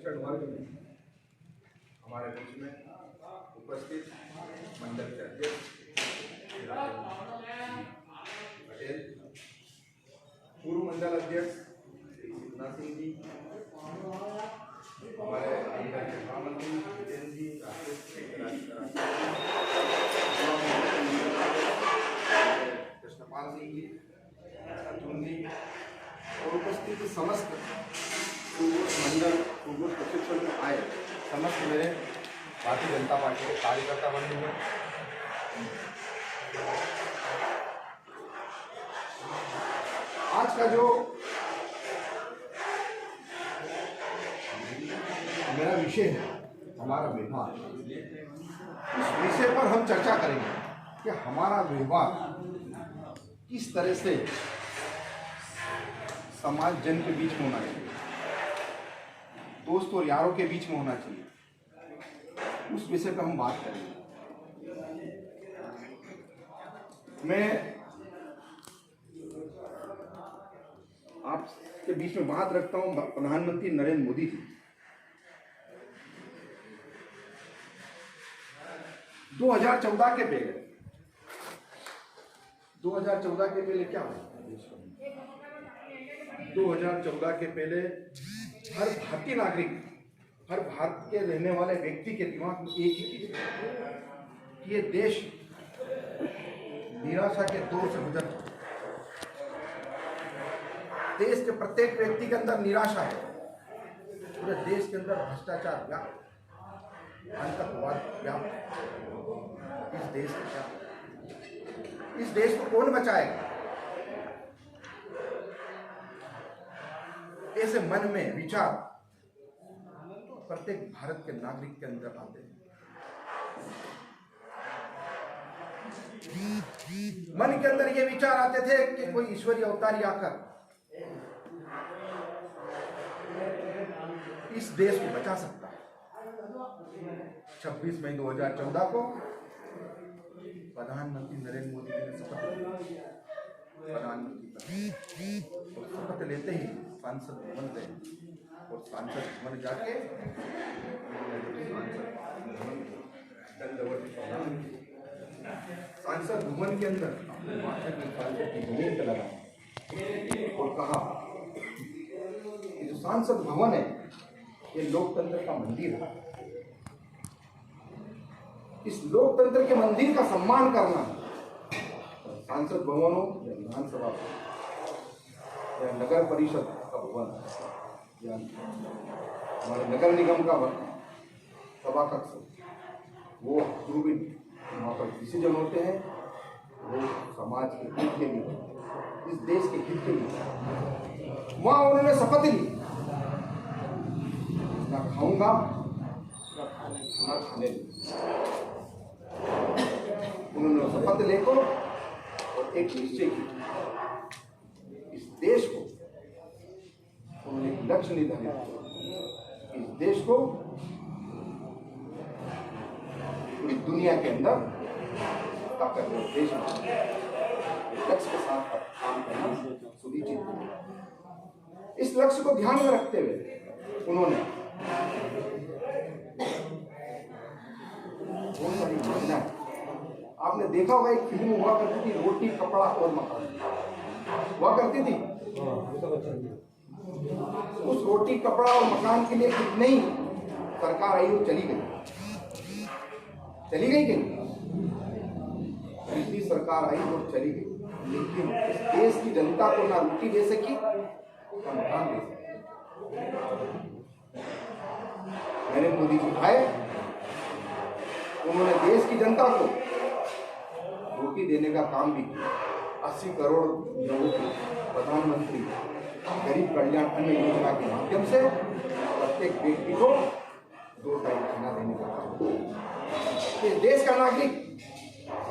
शिक्षण वर्ग में हमारे बीच में उपस्थित मंडल के अध्यक्ष पटेल, पूर्व मंडल अध्यक्ष सिद्धना सिंह जी, हमारे मंडल के महामंत्री जितेंद्र जी, कृष्णपाल सिंह जी, अर्जुन जी और उपस्थित समस्त मंडल प्रशिक्षण में आए समस्त मेरे भारतीय जनता पार्टी के कार्यकर्ता बंधु हैं। आज का जो मेरा विषय है, हमारा व्यवहार, इस विषय पर हम चर्चा करेंगे कि हमारा व्यवहार किस तरह से समाज जन के बीच में होना चाहिए, दोस्त और यारों के बीच में होना चाहिए, उस विषय पर हम बात करेंगे। मैं आपके बीच में बात रखता हूं प्रधानमंत्री नरेंद्र मोदी जी। 2014 के पहले 2014 के पहले क्या हुआ? 2014 के पहले हर भारतीय नागरिक, हर भारत के रहने वाले व्यक्ति के दिमाग में एक ही चीज है कि ये देश निराशा के दौर से गुजर रहा है। देश के प्रत्येक व्यक्ति के अंदर निराशा है। पूरे देश के अंदर भ्रष्टाचार व्याप्त, आतंकवाद व्याप्त। इस देश को क्या, इस देश को कौन बचाएगा? ऐसे मन में विचार प्रत्येक भारत के नागरिक के अंदर आते हैं। मन के अंदर ये विचार आते थे कि कोई ईश्वरीय अवतारी आकर इस देश को बचा सकता है। 26 मई 2014 को प्रधानमंत्री नरेंद्र मोदी जी ने शपथ लेते ही सांसद भवन गए और सांसद भवन जाके सांसद भवन के अंदर अपने माथे में सांसद की जमीन पे लगा और कहा कि जो सांसद भवन है ये लोकतंत्र का मंदिर है। इस लोकतंत्र के मंदिर का सम्मान करना, सांसद भवन हो या विधानसभा या नगर परिषद का भवन या हमारे नगर निगम का सभा कक्ष, वो जो भी वहाँ पर डिसीजन होते हैं वो समाज के हित के लिए, इस देश के हित के लिए। वहाँ उन्होंने शपथ ली, ना खाऊंगा ना खाने दूंगा। उन्होंने शपथ लेकर और एक निश्चय की, इस देश को उन्होंने एक लक्ष्य निर्धारित किया, इस देश को पूरी दुनिया के अंदर ताकत देश लक्ष्य के साथ काम करना सुनिश्चित। इस लक्ष्य को ध्यान में रखते हुए उन्होंने बहुत सारी योजनाएं, आपने देखा होगा एक फिल्म हुआ करती थी रोटी कपड़ा और मकान हुआ करती थी। उस रोटी कपड़ा और मकान के लिए कितने ही सरकार आई और चली गई कि कितनी सरकार आई और चली गई, लेकिन इस देश की जनता को ना रोटी दे सकी ना मकान दे सकी। नरेंद्र मोदी जी आए, उन्होंने देश की जनता को रोटी देने का काम भी किया। 80 करोड़ लोगों को प्रधानमंत्री गरीब कल्याण अन्न योजना के माध्यम से प्रत्येक व्यक्ति को 2 टाइम खाना देने का काम किया। इस देश का नागरिक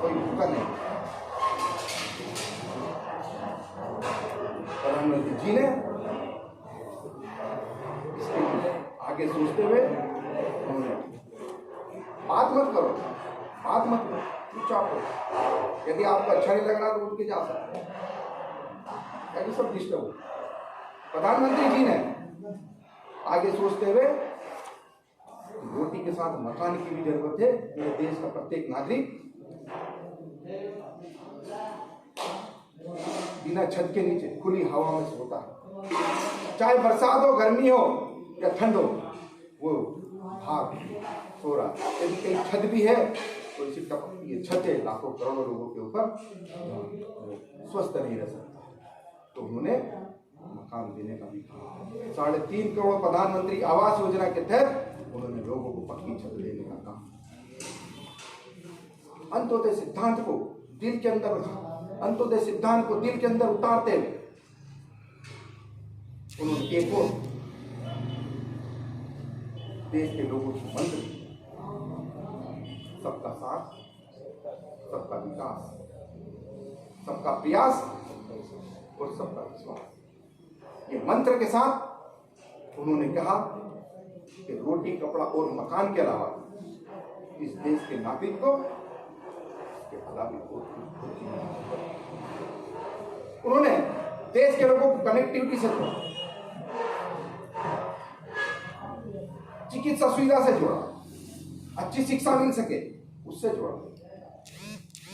कोई भूखा नहीं। प्रधानमंत्री जी ने इसके लिए आगे सोचते हुए उन्होंने बात मत करो, चुपचाप हो। यदि आपको अच्छा नहीं लग रहा तो उठ के जा सकते हैं, सब डिस्टर्ब हो। प्रधानमंत्री जी ने आगे सोचते हुए रोटी के साथ मकान की भी जरूरत है। मेरे देश का प्रत्येक नागरिक बिना छत के नीचे खुली हवा में सोता है, चाहे बरसात हो, गर्मी हो या ठंड हो, वो भाग सो रहा है। यदि कहीं छत भी है तो इसी ये छत है, लाखों करोड़ों लोगों के ऊपर स्वस्थ नहीं रह सकता। तो उन्होंने मकान देने का भी कहा। 3.5 करोड़ प्रधानमंत्री आवास योजना के तहत उन्होंने लोगों को पक्की छत देने का कहा। अंत्योदय सिद्धांत को दिल के अंदर उतारते हुए उन्होंने एक और देश के लोगों को मंत्र, सबका साथ, सबका विकास, सबका प्रयास और सबका विश्वास, ये मंत्र के साथ उन्होंने कहा कि रोटी, कपड़ा और मकान के अलावा इस देश के नागरिक को उन्होंने देश के लोगों को कनेक्टिविटी से जोड़ा, चिकित्सा सुविधा से जोड़ा, अच्छी शिक्षा मिल सके उससे जोड़ा,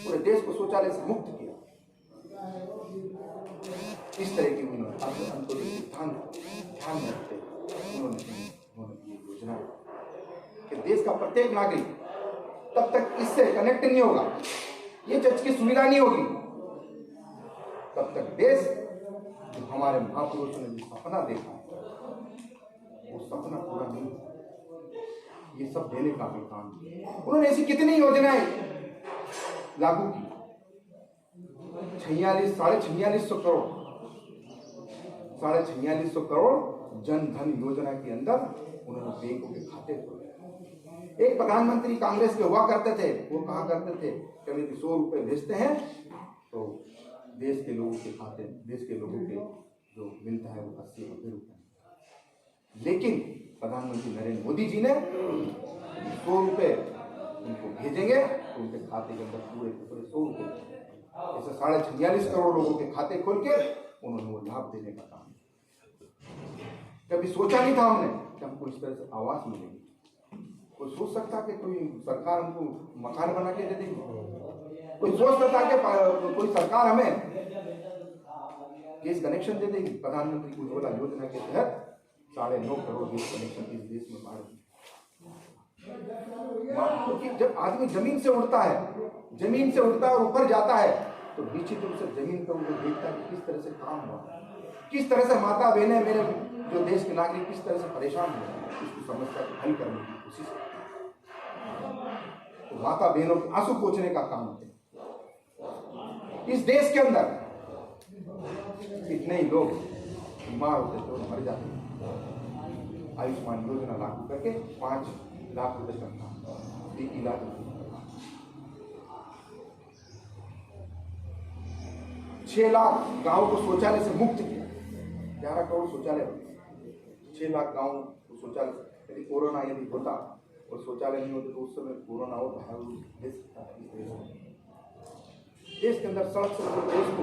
पूरे देश को शौचालय से मुक्त किया। इस तरह की उन्होंने अंत्योदय सिद्धांत ध्यान में रखते उन्होंने ये योजना कि देश का प्रत्येक नागरिक तब तक इससे कनेक्ट नहीं होगा, ये चर्च की सुविधा नहीं होगी, तब तक देश जो हमारे महापुरुषों ने जो सपना देखा वो सपना पूरा नहीं होगा। ये सब देने का भी काम उन्होंने ऐसी कितनी योजनाएं लागू की। 46,500 करोड़ जन धन योजना के अंदर उन्होंने बैंकों के खाते खोले। एक प्रधानमंत्री कांग्रेस के हुआ करते थे, वो कहा करते थे कभी 100 रुपए भेजते हैं तो देश के लोगों के खाते, देश के लोगों के जो मिलता है वो 80-90 रुपए। लेकिन प्रधानमंत्री नरेंद्र मोदी जी ने 100 रुपए उनको भेजेंगे तो उनके खाते के अंदर पूरे 100 रुपए, ऐसे 46.5 करोड़ लोगों के खाते खोल के उन्होंने वो लाभ देने का काम। कभी सोचा नहीं था हमने कि हमको इस तरह से आवास मिलेगी। कोई सोच सकता कि कोई सरकार हमको मकान बना के दे देगी? कोई सोच सकता कि कोई सरकार हमें गैस कनेक्शन दे देगी? प्रधानमंत्री उज्ज्वला योजना के तहत 9.5 करोड़ गैस कनेक्शन इस देश में बांटे। क्योंकि जब आदमी जमीन से उड़ता है और ऊपर जाता है तो निश्चित रूप से जमीन पर वो देखता है कि किस तरह से काम हुआ, किस तरह से माता बहनें, मेरे जो देश के नागरिक किस तरह से परेशान हुए, उसकी समस्या को हल करने की कोशिश तो माता बहनों के आंसू पोंछने का काम होते। इस देश के अंदर इतने ही लोग बीमार होते थे और मर जाते थे। आयुष्मान योजना लागू करके 5 लाख रुपए तक का 1 लाख रुपए 6 लाख गांव को शौचालय से मुक्त किया। 11 करोड़ शौचालय, 6 लाख गांव को शौचालय। यदि कोरोना यदि होता और शौचालय नहीं होते तो उस समय कोरोना और देश के अंदर सड़क से देश को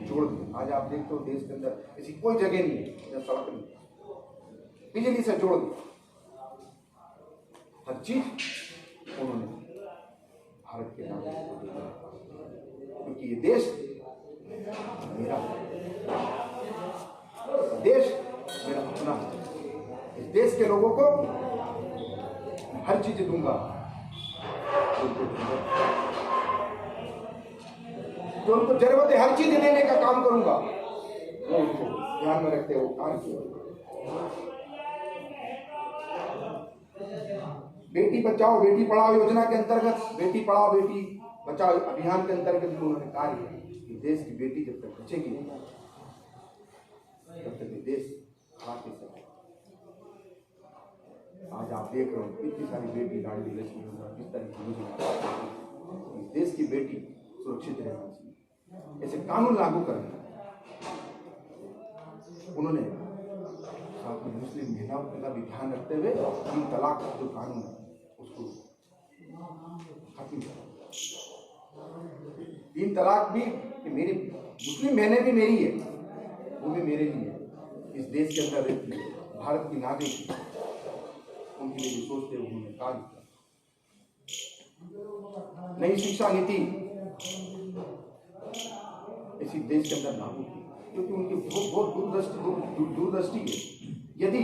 जोड़ दिया। आज आप देखते हो देश के अंदर ऐसी कोई जगह नहीं है जहाँ सड़क नहीं, बिजली से जोड़ दिया। हर चीज उन्होंने भारत के नागरिकों को दिया, क्योंकि ये देश मेरा देश मेरा अपना है। इस देश के लोगों को हर चीज दूंगा जो उनको जरूरत है, हर चीज देने का काम करूंगा। वो उनको ध्यान में रखते हो कार्य किया। बेटी बचाओ बेटी पढ़ाओ योजना के अंतर्गत, बेटी पढ़ाओ बेटी बचाओ अभियान के अंतर्गत भी उन्होंने कार्य किया कि देश की बेटी जब तक बचेगी तब तक देश खड़ा के सकता। आज आप देख रहे हो कितनी सारी बेटी लाडली लक्ष्मी योजना, किस तरह की योजना, देश की बेटी सुरक्षित रहना चाहिए, ऐसे कानून लागू करना। उन्होंने साथ में मुस्लिम महिलाओं का भी ध्यान रखते हुए 3 तलाक का जो कानून है उसको खत्म करा। 3 तलाक भी कि मेरी मुस्लिम बहनें भी मेरी है, वो भी मेरे लिए है। इस देश के अंदर रहती है, भारत की नागरिक उनके लिए जो सोचते हैं उन्होंने कार्य किया। नई शिक्षा नीति इसी देश के अंदर लागू की, क्योंकि उनकी बहुत दूरदृष्टि है। यदि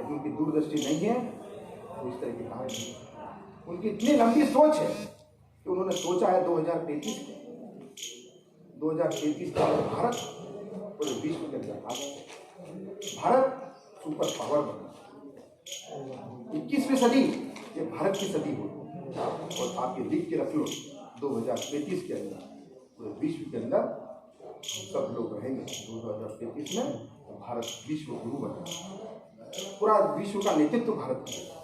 उनकी दूरदृष्टि नहीं है तो इस तरह के कार्य नहीं। उनकी इतनी लंबी सोच है कि उन्होंने सोचा है 2033 का भारत पूरे विश्व के अंदर भारत सुपर पावर बना। 21वीं सदी ये भारत की सदी हो, और आप ये लिख के रख लो 2033 के अंदर पूरे विश्व के अंदर सब लोग रहेंगे। 2033 में भारत विश्व गुरु बनेगा, पूरा विश्व का नेतृत्व भारत करेगा।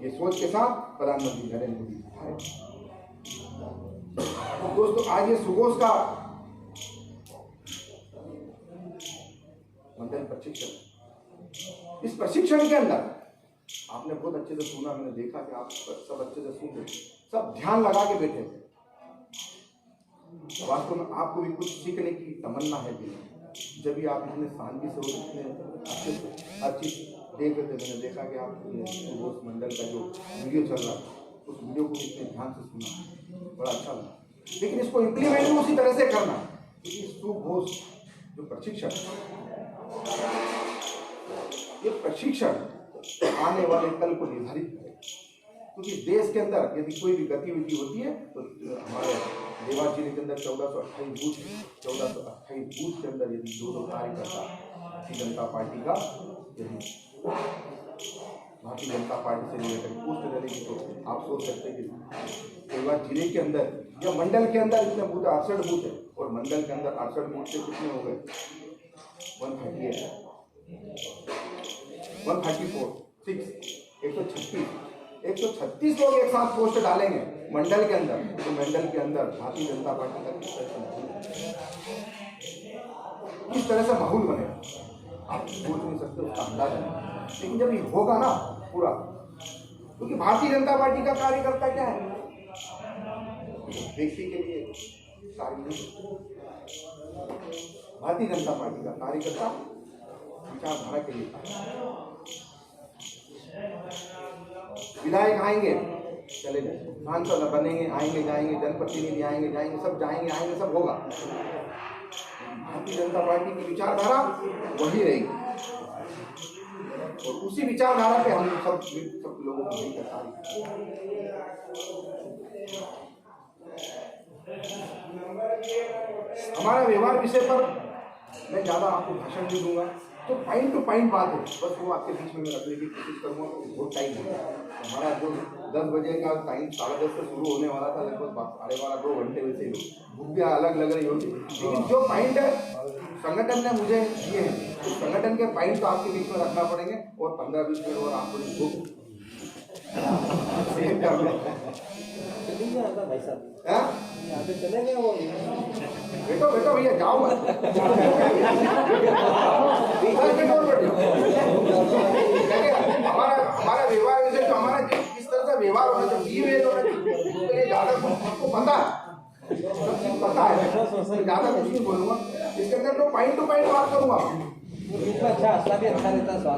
ये सोच के साथ प्रधानमंत्री नरेंद्र मोदी आए। दोस्तों, आज ये सुगोष का मंडल प्रशिक्षण, इस प्रशिक्षण के अंदर आपने बहुत अच्छे से सुना, मैंने देखा कि आप सब अच्छे से सुन रहे, सब ध्यान लगा के बैठे थे। वास्तव में आपको भी कुछ सीखने की तमन्ना है भी, जब भी आप इतने शांति से और इतने अच्छे से हर चीज देख रहे थे। मैंने देखा कि आप सुगोष मंडल का जो वीडियो चल रहा था उस वीडियो को इतने ध्यान से सुना, बड़ा अच्छा लगा। लेकिन इसको इम्प्लीमेंट भी उसी तरह से करना, क्योंकि सुगोष जो प्रशिक्षण, ये प्रशिक्षण आने वाले कल को निर्धारित करे। क्योंकि देश के अंदर यदि कोई भी गतिविधि होती है तो हमारे देवास जिले के अंदर 1428 बूथ के अंदर यदि दो कार्यकर्ता भारतीय जनता पार्टी का, यदि भारतीय जनता पार्टी से रिलेटेड पोस्ट डालेगी तो आप सोच सकते हैं कि देवास जिले के अंदर या मंडल के अंदर इतने बूथ 68 बूथ है, और मंडल के अंदर 68 बूथ से कितने हो गए 138 134 6 136 लोग एक साथ पोस्ट डालेंगे मंडल के अंदर, तो मंडल के अंदर भारतीय जनता पार्टी का किस तरह से माहौल बनेगा आप सोच नहीं सकते, उसका अंदाजा नहीं। लेकिन जब ये होगा ना पूरा, क्योंकि भारतीय जनता पार्टी का कार्यकर्ता क्या है, व्यक्ति के लिए कार्य नहीं। भारतीय जनता पार्टी का कार्यकर्ता विचारधारा के लिए। विधायक आएंगे चले जाए, सांसद बनेंगे आएंगे जाएंगे, जनप्रतिनिधि आएंगे जाएंगे, सब जाएंगे आएंगे, सब होगा। भारतीय जनता पार्टी की विचारधारा वही रहेगी, और उसी विचारधारा पे हम सब लोगों को नहीं करता। हमारा व्यवहार विषय पर मैं ज्यादा आपको भाषण नहीं दूंगा, तो पॉइंट टू पॉइंट बात है, बस वो आपके बीच में मैं रखने की कोशिश करूंगा। बहुत टाइम है हमारा, जो 10 बजे का टाइम 10:30 से शुरू होने वाला था, लगभग 2 घंटे वैसे ही भूख भी अलग लग रही होती। लेकिन जो पॉइंट है संगठन ने मुझे दिए हैं, तो संगठन के पॉइंट तो आपके बीच में रखना पड़ेंगे, और 15-20 मिनट और आपको भूख भाई साहब चलेंगे। वो बेटो भैया जाओ मत, हमारा व्यवहार वैसे तो हमारा किस तरह से व्यवहार होना चाहिए, ज्यादा आपको पता है, ज्यादा कुछ नहीं बोलूंगा इसके अंदर, तो पॉइंट टू पॉइंट बात करूंगा। अच्छा भी अच्छा रहता है स्वास्थ्य।